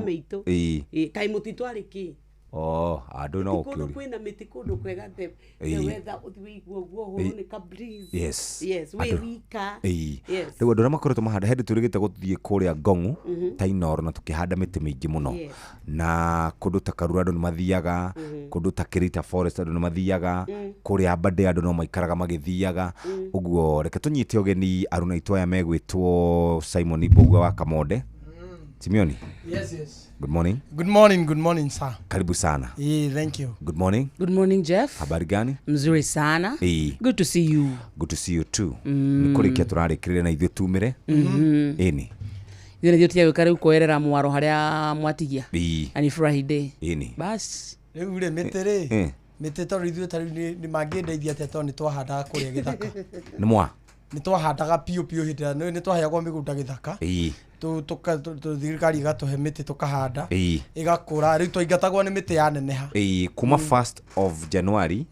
kaĩ mũtitũ arĩ kĩ? Andũ no ũkĩũria kwĩna mĩtĩ kũndũ kwega wetha ũthiĩ guo hũrũ nĩ ka breeze wĩ wika. Rĩu andũ arĩa makoretwo mahanda hĩndĩ tũrĩgĩte gũthiĩ kũrĩa Ngong'u ta Inooro na tũkĩhanda mĩtĩ mĩingĩ mũno na kũndũ ta Karura andũ nĩ mathiaga, kũndũ ta Kirita Forest andũ nĩ mathiaga, kũrĩa Aberdare andũ no maikaraga magĩthiaga. Ũguo reke tũnyite ũgeni aruna aitũ aya megwĩtwo Simon Mbugua wa Kamonde. Timioni. Yes. Good morning. Good morning sir. Karibu sana. Thank you. Good morning. Good morning Jeff. Habari gani? Mzuri sana. Good to see you. Good to see you too. Nikurikia turarikirire na ithuĩ tumire. Ini. Yule ndio tia gukare ukoerera mwaro haria mwatigia. Ani Friday. Ini. Bas. Rĩu rĩ mĩtĩ mĩtĩ tondũ ithuĩ tarĩ nĩ mangĩndeithia atĩa tondũ nĩ twahandaga kũrĩa gĩthaka. Nĩ mwa. Nĩ twahandaga piũ hĩndĩ nĩ twaheagwo mĩgũnda gĩthaka. Thirikari ĩgatũhe mĩtĩ tũkahanda. Ĩgakũra rĩu twaingatagwo nĩ mĩtĩ ya neneha. Kuma 1st of January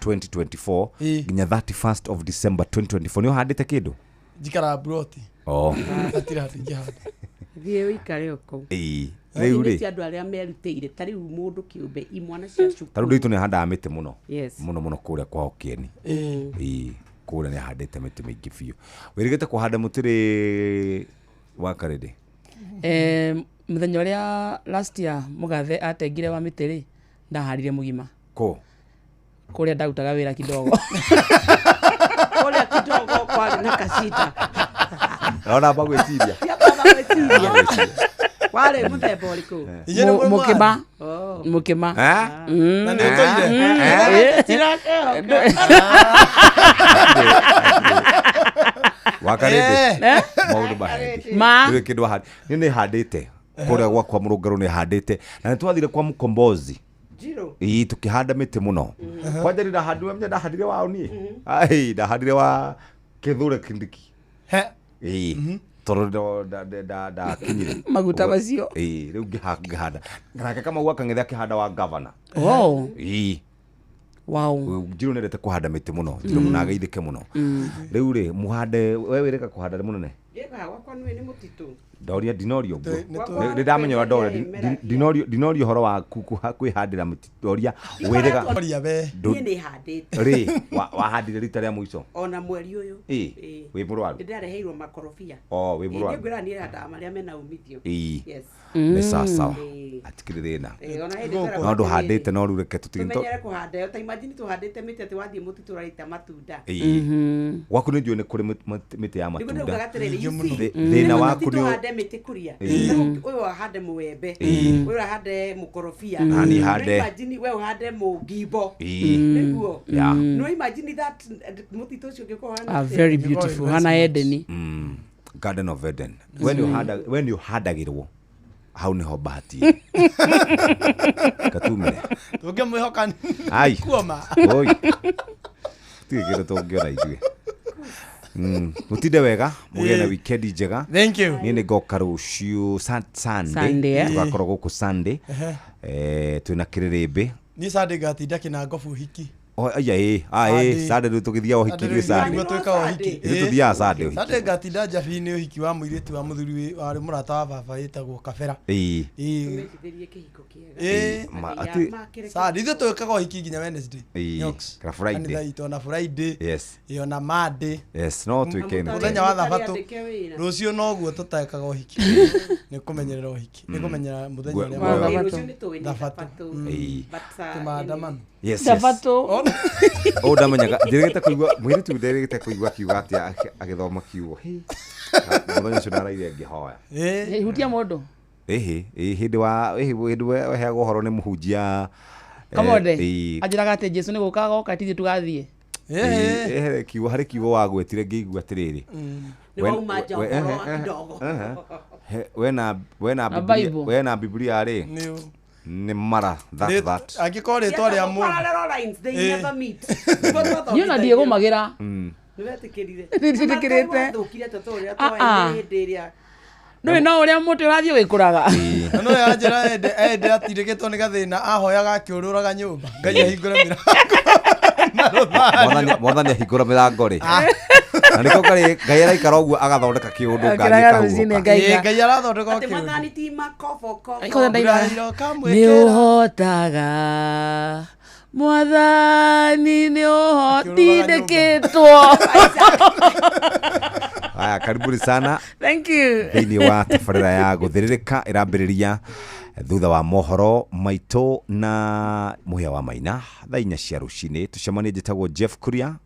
2024 nginya 31st of December 2024 nĩ ũhandĩte kĩndũ? Njikara broti. Atira ingĩhanda. Thiĩ wĩikare ũkũ. Rĩu rĩ. Ti andũ arĩa merutĩire ta rĩu mũndũ kĩũmbe imwana cia cukuru. Ta rĩu nditũ nĩ handaga mĩtĩ mũno. Yes. Mũno kũrĩa kwao Kieni. Kũrĩa nĩ handĩte mĩtĩ mĩingĩ biũ. Wĩrĩgĩte kũhanda mũtĩ rĩ wa karĩndĩ? Mũthenya ũrĩa last year Mũgathe atengire wa mĩtĩ rĩ ndaharire mũgima. Kũrĩa ndagutaga wĩra kidogo. Kũrĩa kidogo kwarĩ na kashita. Ona bagwĩciria. Wale mũthemba ũrĩkũ? Mũkĩma. Mũkĩma. Na nĩ ũtũire. Wakarĩndĩ. Maũndũ mahendi. Nĩ kĩndũ ahandi. Nĩ handĩte. Kũrĩa gwakwa Mũrũngarũ nĩ handĩte. Na nĩ twathire kwa Mkombozi. Tukihanda mĩtĩ mũno. Kwanja ndahandire wao niĩ. Ndahandire wa Kithure Kindiki. Toro da kinyire maguta macio rĩu ngĩhanda nake kama gwaka ng'ethe akĩhanda wa governor. Wow. Njiro nendete kũhanda mĩtĩ mũno, njiro mũnageithĩke mũno. Rĩu rĩ mũhande wewe wĩrĩka kũhanda mũnene? Gwakwa nĩ mũtitũ. Ndoria ndinorio ũguo. Nĩndamenya ndoria ndinorio horo wa kwĩhandĩra mĩtĩ. Ndoria wĩrĩga. Niĩ nĩ handĩte. Rĩ wahandire rita rĩa mũico? Ona mweri ũyũ. Wĩ mũrwaru? Nĩndareheirwo makorobia. Wĩ mũrwaru? Nĩngwĩra niĩ handaga marĩa mena umithio. Yes. Nĩ sawa. Atikĩrĩ thĩna. No ndũhandĩte no rĩu reke tũtigĩtwo. Tumenyere kũhanda. Ta imagine tũhandĩte mĩtĩ atĩ wathiĩ mũtitũ ũraita matunda. Gwaku nĩ njũĩ nĩ kũrĩ mĩtĩ ya matunda. Thĩna waku nĩ tuhande mĩtĩ kũria. Ũyũ ahande mũwembe. Ũyũ ahande mũkorobia. Na niĩ hande. Imagine wewe uhande mũngimbo. Nĩguo. No imagine that mũtitũ ũcio ũngĩkorwo very beautiful. Hana Edeni. Garden of Eden. When you handagĩrwo hau niho bahati Katumire tũngĩmwĩhoka ai kuoma oi tigĩrĩ tũngĩona ithuĩ mutinde wega mũgĩe na weekend njega. Thank you. Niĩ nĩ ngoka rũciũ Sunday tugakorwo gũkũ Sunday twĩna kĩrĩrĩmbĩ. Niĩ Sunday ngatinda kĩnangobu hiki. Sunday nĩ tũgĩthiaga ũhiki nĩ Sunday. Tũthiaga Sunday ũhiki. Sunday ngatinda njabi-inĩ ũhiki wa mũirĩtu wa mũthuri warĩ mũrata wa baba wĩtagwo Kabera. Sunday ithuĩ twĩkaga ũhiki nginya Wednesday. Friday. Na Friday. Na Monday. No twĩke mũthenya wa Thabatũ. Rũciũ noguo tũtekaga ũhiki. Nĩ kũmenyerera ũhiki. Nĩ kũmenyera mũthenya ũrĩa wa Thabatũ. Tũmaandamano. Thabatũ. Ndamenyaga ndirĩgĩte kũigua mũirĩtu ndirĩgĩte kũigua kiuga atĩ agĩthoma kiugo. Mũthenya ũcio naraire ngĩhoya. Hutia mũndũ. Hĩndĩ weheagwo ũhoro nĩ mũhunjia Kamode anjĩraga atĩ Jesũ nĩ gũkaga goka tithiĩ tũgathiĩ. Kiugo harĩ kiugo wagwetire ngĩigua atĩrĩrĩ. Wena Biblia rĩ nĩ mara that angĩkorwo rĩtwa rĩa mũndũ niĩ ona ndiĩgũmagĩra nĩũĩ no ũrĩa mũtĩ ũrathiĩ wĩkũraga. No yanjĩra ende atirĩgĩtwo nĩ gathĩna ahoyaga akĩũrũraga nyũmba Ngai ahingũre mĩrango. Mwathani ahingũra mĩrango rĩ. Na nĩko Ngai araikara ũguo agathondeka kĩũndũ Ngai arathondeka kĩũndũ. Nĩ ũhotaga Mwathani nĩ ũhotithĩkĩtwo. Aya karibuni sana. Thank you. Thĩinĩ wa tabarĩra ya gũthĩrĩrĩka ĩrambĩrĩria thutha wa mohoro maitũ na mũhĩa wa Maina thaa 4 cia rũcinĩ. Tucemanie njĩtagwo Jeff Kuria.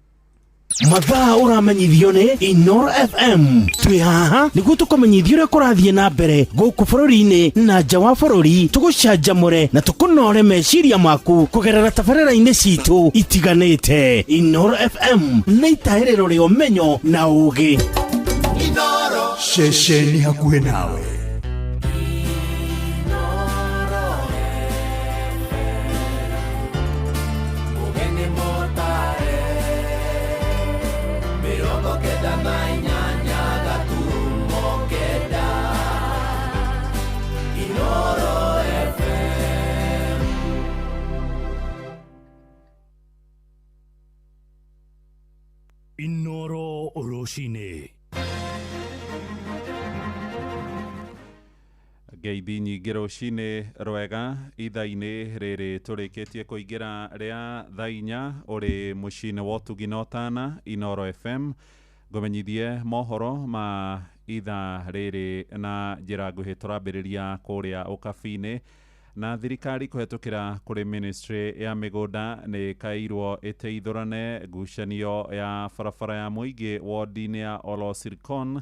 mathaa uramenyithio ni Inoro FM. Twi haha niguo tukumenyithia uria kurathie na mbere guku bururi-ini na nja wa bururi, tugucanjamure na tukunore meciria maku kugerera tabarĩra-inĩ citu itiganĩte. Inoro FM nĩ itaĩrĩro rĩa ũmenyo na ũũgĩ. Inoro ceceni hakuhĩ nawe. Inoro Oroshine. Ngeithi nyingĩ rũcinĩ rwega ithaa-inĩ rĩrĩ tũrĩkĩtie kũingĩra rĩa thaa 4 ũrĩ mũciĩ-inĩ wa ũtugi na ũtana Inoro FM ngũmenyithie mohoro ma ithaa rĩrĩ na njĩra nguhĩ tũrambĩrĩria kũrĩa ũkabi-inĩ na thirikari kũhetũkĩra kũrĩ ministry ya mĩgũnda nĩ kairwo ĩteithũrane ngucanio ya barabara ya mũingĩ ward-inĩ ya Olosirkon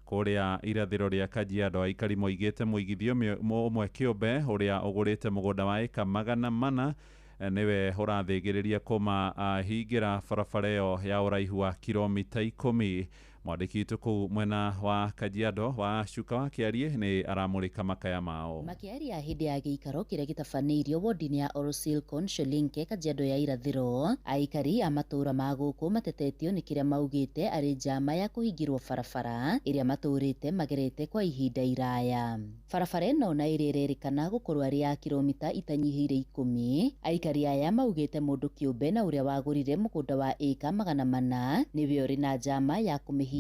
kũrĩa irathĩro rĩa Kajiado. Aikari moigĩte mũigithio ũmwe kĩũmbe ũrĩa ũgũrĩte mũgũnda wa eka 400 nĩwe ũrathĩgĩrĩria kũmahingĩra barabara ĩyo ya ũraihu wa kilomita 10. Mwandĩki witũ kũu mwena wa Kajiado wa Cuka wa Kĩarie nĩ aramũrĩka makaya mao. Makĩaria hĩndĩ ya gĩikaro kĩrĩa gĩtabanĩirio wodi-inĩ ya Olosirkon Sholinke Kajiado ya irathĩro, aikari a matũũra ma gũkũ matetetio nĩ kĩrĩa maugĩte arĩ njama ya kũhingĩrwo barabara ĩrĩa matũũrĩte magerete kwa ihinda iraya. Barabara ĩno na ĩrĩa ĩrerĩkana gũkorwo arĩ ya kilomita itanyihĩire 10. Aikari aya maugĩte mũndũ kĩũmbe na ũrĩa wagũrire mũgũnda wa eka 400 nĩwe ũrĩ na njama ya kũmĩhinga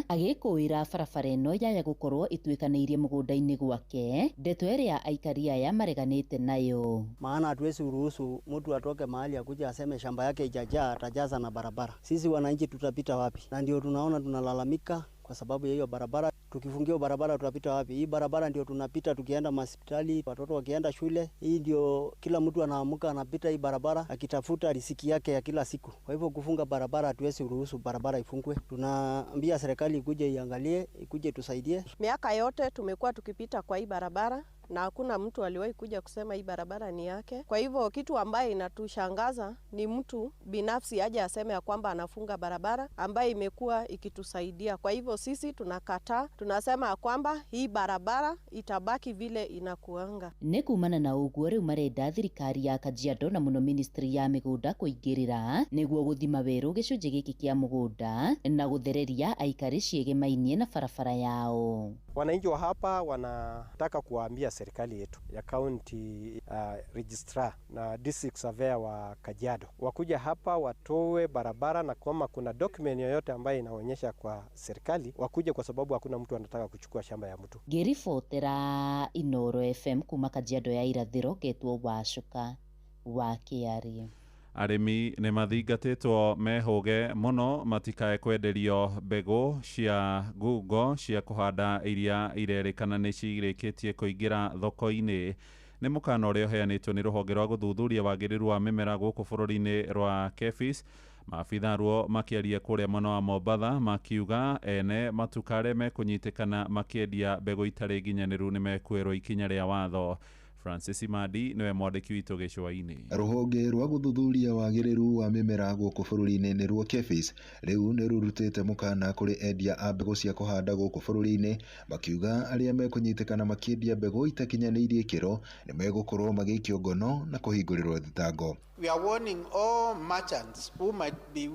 agĩkũĩra barabara ĩno yaya gũkorwo ĩtuĩkanĩirie mũgũnda-inĩ gwake, ndeto ĩrĩa aikari aya mareganĩte nayo. Maana hatuwezi ruhusu mtu atoke mahali akuja aseme shamba yake ijajaa atajaza na barabara. Sisi wananchi tutapita wapi? Na ndio tunaona tunalalamika kwa sababu ya hiyo barabara. Tukifungia barabara tutapita wapi? Hii barabara ndio tunapita tukienda hospitali, watoto wakienda shule. Hii ndio kila mtu anaamuka anapita hii barabara akitafuta riziki yake ya kila siku. Kwa hivyo kufunga barabara hatuwezi ruhusu barabara ifungwe. Tunaambia serikali ikuje iangalie, ikuje tusaidie. Miaka yote tumekuwa tukipita kwa hii barabara na hakuna mtu aliwahi kuja kusema hii barabara ni yake. Kwa hivyo kitu ambaye inatushangaza ni mtu binafsi aje aseme ya kwamba anafunga barabara ambaye imekuwa ikitusaidia. Kwa hivyo sisi tunakataa, tunasema kwamba hii barabara itabaki vile inakuanga. Nĩ kumana na ũguo rĩu marenda thirikari ya Kajiado na mũno ministry ya mĩgũnda kũingĩrĩra nĩguo gũthima werũ gĩcunjĩ gĩkĩ kĩa mũgũnda na gũthereria aikari ciegemainie na barabara yao. Wananchi wa hapa wanataka kuwaambia serikali yetu ya county registrar na district surveyor wa Kajiado wakuja hapa watoe barabara, na kama kuna document yoyote ambayo inaonyesha kwa serikali wakuje, kwa sababu hakuna mtu anataka kuchukua shamba ya mtu. Ngĩribotera Inoro FM kuma Kajiado ya irathĩro Getwo wa Cuka wa Kĩarie. Arĩmi nĩ mathingatĩtwo mehũge mũno matikae kwenderio mbegũ cia ngungo cia kũhanda iria irerĩkana nĩ cirĩkĩtie kũingĩra thoko-inĩ. Nĩ mũkana ũrĩa ũheanĩtwo nĩ rũhonge rwa gũthuthuria wagĩrĩru wa mĩmera gũkũ bũrũri-inĩ rwa KEPHIS. Maabitha ruo makĩaria kũrĩa mwena wa Mombatha makiuga ene matuka arĩa mekũnyitĩkana makĩendia mbegũ itarĩ nginyanĩru nĩ mekuĩrwo ikinya rĩa watho. Francis Imadi niwe mwandĩki witũ gĩcũa-inĩ. Rũhonge rwa gũthuthuria wagĩrĩru wa mĩmera gũkũ bũrũri-inĩ nĩ ruo KEPHIS rĩu nĩ rũrutĩte mũkana kũrĩ endia a mbegũ cia kũhanda gũkũ bũrũri-inĩ, makiuga arĩa mekũnyitĩkana makĩendia mbegũ itakinyanĩirie ikĩro nĩ megũkorwo magĩikio ngono na kũhingũrĩrwo thitango. We are warning all merchants who might be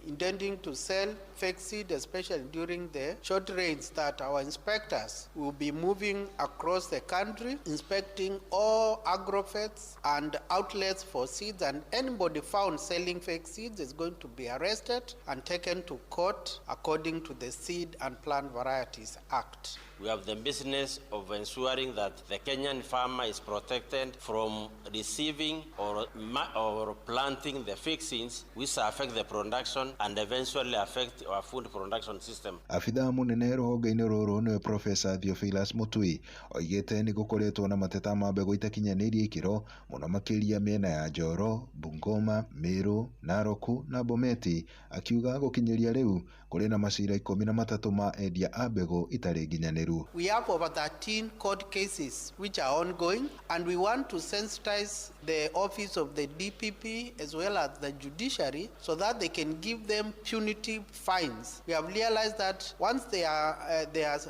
intending to sell fake seed, especially during the short rains, that our inspectors will be moving across the country, inspecting all agro-feds and outlets for seeds, and anybody found selling fake seeds is going to be arrested and taken to court according to the Seed and Plant Varieties Act. we have the business of ensuring that the Kenyan farmer is protected from receiving or planting the fixings which affect the production and eventually affect our food production system. Afitha munene rũhonge-inĩ rũrũ nĩwe Profesa Theophilus Mutui oigĩte nĩ gũkoretwo na mateta ma mbegũ itakinyanĩirie ikĩro mũno makĩria mĩena ya Njoro, Bungoma, Meru, Narok na Bometi, akiuga gũkinyĩria rĩu kũrĩ na macira 13 ma endia a mbegũ itarĩ nginyanĩru. We have over 13 court cases which are ongoing, and we want to sensitize the office of the DPP as well as the judiciary so that they can give them punitive fines. We have realized that once they are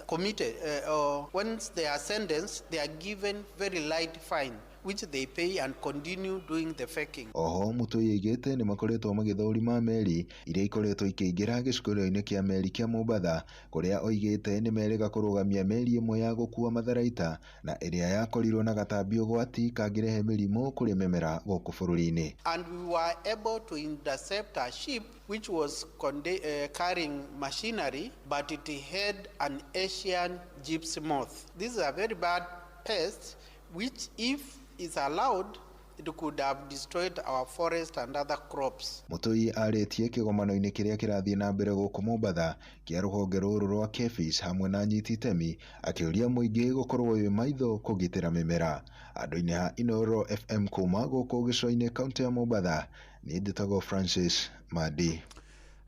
committed or once they are sentenced, they are given very light fine which they pay and continue doing the faking. Oho Mutui aigĩte nĩ makoretwo magĩthũrima meri iria ikoretwo ikĩingĩra gĩcukĩro-inĩ kĩa meri kĩa Mombasa, kũrĩa oigĩte nĩ merĩga kũrũgamia meri ĩmwe ya gũkua matharaita na ĩrĩa yakorirwo na gatambi ũgwati kangĩrehe mĩrimũ kũrĩ mĩmera gũkũ bũrũri-inĩ. And we were able to intercept a ship which was carrying machinery, but it had an Asian gypsy moth. This is a very bad pest which, if is allowed, it could have destroyed our forest and other crops. Mutui arĩtie kĩgomano-inĩ kĩrĩa kĩrathiĩ na mbere gũkũ Mombasa kĩa rũhonge rũrũ rwa KEPHIS hamwe na nyiti itemi, akĩũria mũingĩ gũkorwo wĩ maitho kũgitĩra mĩmera. Andũ-inĩ ha Inooro FM kuma gũkũ gĩcũa-inĩ kaunti ya Mombasa, niĩ ndĩtagwo Francis Madi.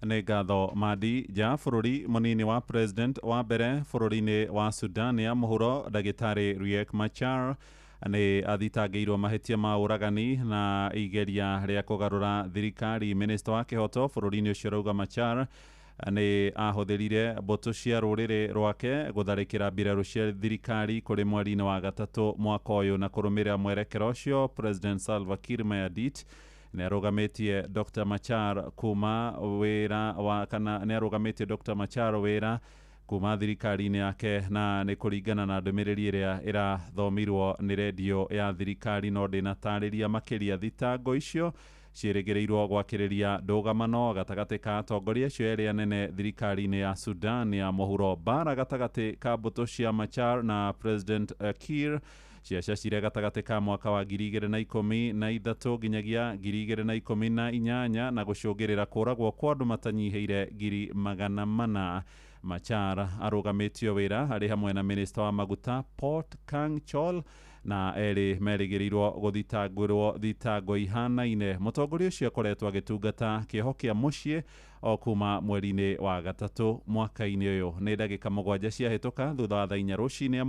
Nĩ ngatho Madi. Ja bũrũri mũnini wa president wa mbere bũrũri-inĩ wa Sudan ya mũhuro ndagĩtarĩ Riek Machar nĩ athitangĩirwo mahĩtia ma ũragani na igeria rĩa kũgarũra thirikari. Minista wa kĩhoto bũrũri-inĩ ũcio rauga Machar nĩ ahũthĩrire mbũtũ cia rũrĩrĩ rwake gũtharĩkĩra mbirarũ cia thirikari kũrĩ mweri-inĩ wa gatatũ mwaka ũyũ na kũrũmĩrĩra mwerekero ũcio. President Salva Kiir Mayardit nĩ arũgamĩtie Dr. Machar kuma wĩra kuma thirikari-inĩ yake, na nĩ kũringana na ndũmĩrĩri ĩrĩa ĩrathomirwo nĩ redio ya thirikari, no ndĩnatarĩria makĩria thitango icio ciĩrĩgĩrĩirwo gwakĩrĩria ndũgamano gatagatĩ ka atongoria acio erĩ anene thirikari-inĩ ya Sudan ya mũhuro. Mbara gatagatĩ ka mbũtũ cia Machar na President Kiir ciacacire gatagatĩ ka mwaka wa 2013 nginyagia 2018 na gũcũngĩrĩra kũragwo kwa andũ matanyihĩire 400,000. Machar arũgamĩtio wĩra arĩ hamwe na minista wa maguta Port Kang Chol, na erĩ merĩgĩrĩirwo gũthitangĩrwo thitango ihanaine. Mũtongoria ũcio akoretwo agĩtungata kĩoho kĩa mũciĩ o kuma mweri-inĩ wa gatatũ mwaka-inĩ ũyũ. Nĩ ndagĩka 7 ciahĩtũka thutha wa thaa 4 rũcinĩ.